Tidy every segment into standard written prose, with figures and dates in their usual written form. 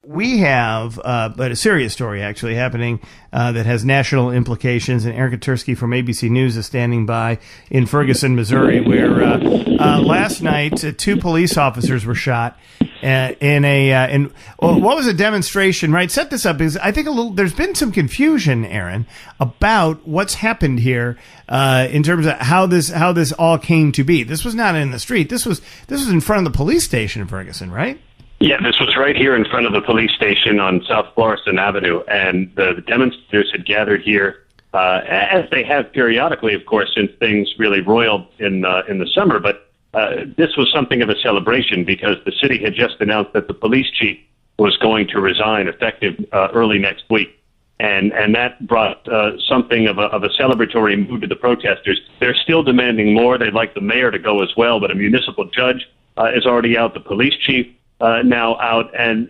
we have, but a serious story actually happening that has national implications. And Erica Tursky from ABC News is standing by in Ferguson, Missouri, where last night 2 police officers were shot in what was a demonstration. Right, set this up because I think there's been some confusion, Aaron, about what's happened here in terms of how this all came to be. This was not in the street. This was in front of the police station in Ferguson, right? Yeah, this was right here in front of the police station on South Florissant Avenue, and the demonstrators had gathered here, as they have periodically, of course, since things really roiled in the summer. But this was something of a celebration because the city had just announced that the police chief was going to resign effective early next week, and that brought something of a celebratory mood to the protesters. They're still demanding more. They'd like the mayor to go as well, but a municipal judge is already out. The police chief now out, and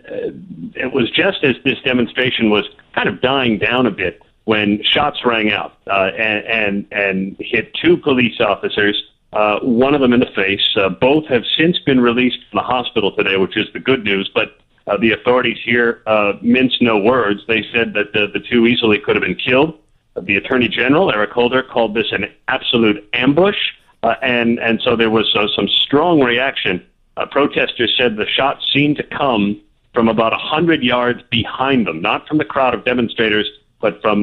it was just as this demonstration was kind of dying down a bit when shots rang out and hit 2 police officers, one of them in the face. Both have since been released from the hospital today, which is the good news, but the authorities here minced no words. They said that the 2 easily could have been killed. The Attorney General, Eric Holder, called this an absolute ambush, and so there was some strong reaction. Protesters said the shots seemed to come from about 100 yards behind them, not from the crowd of demonstrators, but from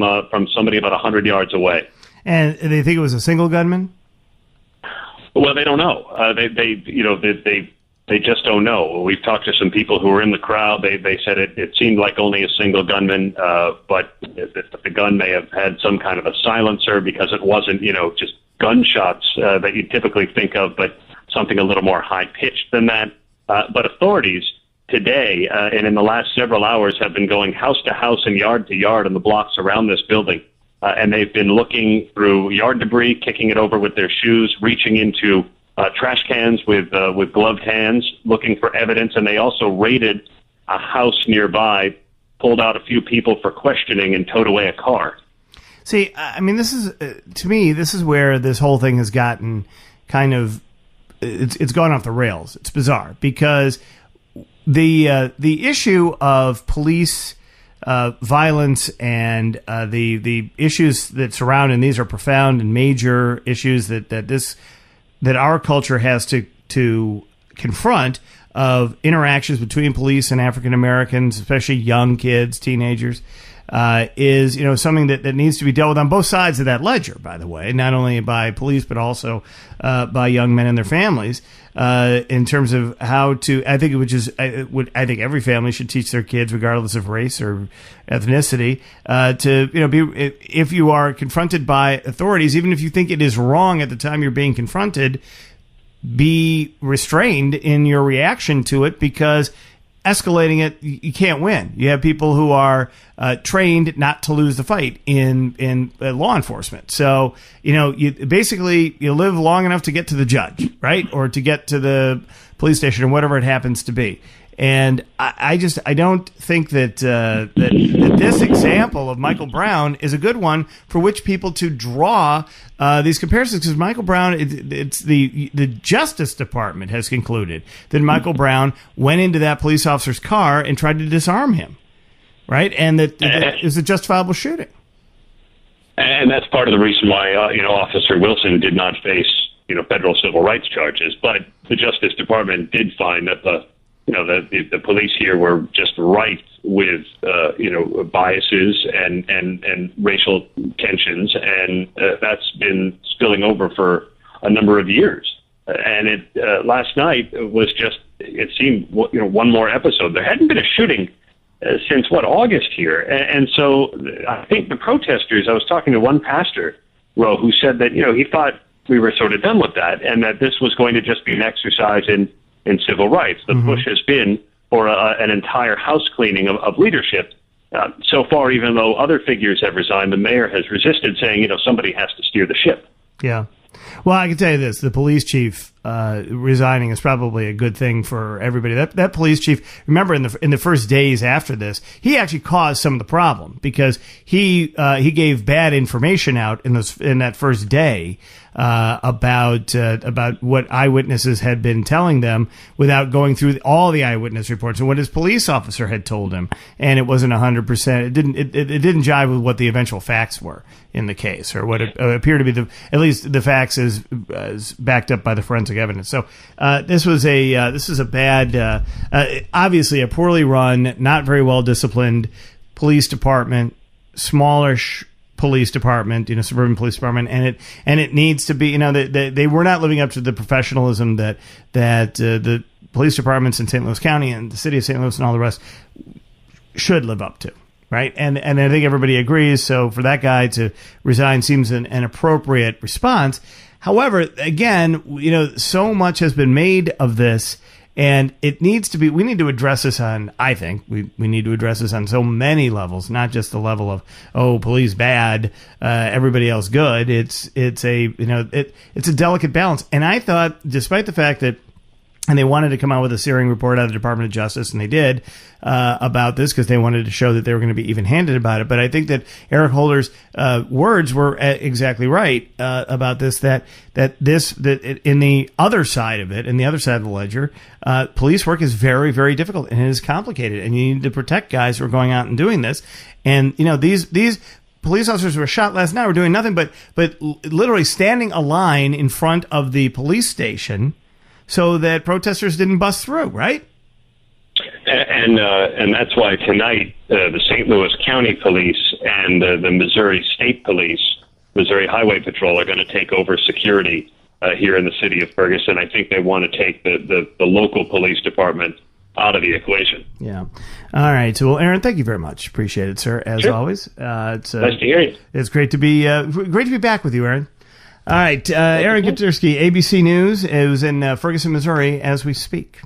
somebody about 100 yards away. And they think it was a single gunman? Well, they don't know. They just don't know. We've talked to some people who were in the crowd. They said it seemed like only a single gunman, but the gun may have had some kind of a silencer because it wasn't, just gunshots that you typically think of, but something a little more high-pitched than that. But authorities today and in the last several hours have been going house to house and yard to yard in the blocks around this building. And they've been looking through yard debris, kicking it over with their shoes, reaching into trash cans with gloved hands, looking for evidence. And they also raided a house nearby, pulled out a few people for questioning, and towed away a car. See, I mean, this is where this whole thing has gotten kind of, it's gone off the rails. It's bizarre because the issue of police violence and the issues that surround, and these are profound and major issues that our culture has to confront, of interactions between police and African Americans, especially young kids, teenagers, is something that needs to be dealt with on both sides of that ledger, by the way, not only by police but also by young men and their families, in terms of how to, I think every family should teach their kids, regardless of race or ethnicity, to be, if you are confronted by authorities, even if you think it is wrong at the time you're being confronted, be restrained in your reaction to it, because escalating it, you can't win. You have people who are trained not to lose the fight in law enforcement. So, you basically live long enough to get to the judge, right? Or to get to the police station or whatever it happens to be. And I don't think that this example of Michael Brown is a good one for which people to draw these comparisons, because Michael Brown, it's the Justice Department has concluded that Michael Brown went into that police officer's car and tried to disarm him, right? And that it was a justifiable shooting. And that's part of the reason why Officer Wilson did not face federal civil rights charges. But the Justice Department did find that the police here were just rife with, biases and racial tensions, and that's been spilling over for a number of years. And last night was just, it seemed, one more episode. There hadn't been a shooting since, August here. And so I think the protesters, I was talking to one pastor, who said that, he thought we were sort of done with that, and that this was going to just be an exercise in civil rights. The push has been for an entire house cleaning of leadership. So far, even though other figures have resigned, the mayor has resisted, saying, somebody has to steer the ship. Yeah. Well, I can tell you this. The police chief resigning is probably a good thing for everybody. That police chief, remember, in the first days after this, he actually caused some of the problem because he gave bad information out in that first day about what eyewitnesses had been telling them without going through all the eyewitness reports and what his police officer had told him, and it wasn't 100%. It didn't jive with what the eventual facts were in the case, or what appeared to be at least the facts as backed up by the forensic evidence. So this is a bad, obviously a poorly run, not very well disciplined police department, smallish police department, suburban police department, and it needs to be, they were not living up to the professionalism that the police departments in St. Louis County and the city of St. Louis and all the rest should live up to. Right. And I think everybody agrees. So for that guy to resign seems an appropriate response. However, again, so much has been made of this, and it needs to be, we need to address this on, I think we need to address this on so many levels, not just the level of, police bad, everybody else good. It's a delicate balance. And I thought, despite the fact that, and they wanted to come out with a searing report out of the Department of Justice, and they did, about this because they wanted to show that they were going to be even-handed about it. But I think that Eric Holder's words were exactly right about this, that in the other side of it, in the other side of the ledger, police work is very, very difficult, and it is complicated, and you need to protect guys who are going out and doing this. And, these police officers who were shot last night were doing nothing but literally standing a line in front of the police station so that protesters didn't bust through, right? And that's why tonight the St. Louis County Police and the Missouri State Police, Missouri Highway Patrol, are going to take over security here in the city of Ferguson. I think they want to take the local police department out of the equation. Yeah. All right. So, well, Aaron, thank you very much. Appreciate it, sir. As always, it's nice to hear you. It's great to be back with you, Aaron. All right, Aaron Gutierski, ABC News, is in Ferguson, Missouri, as we speak.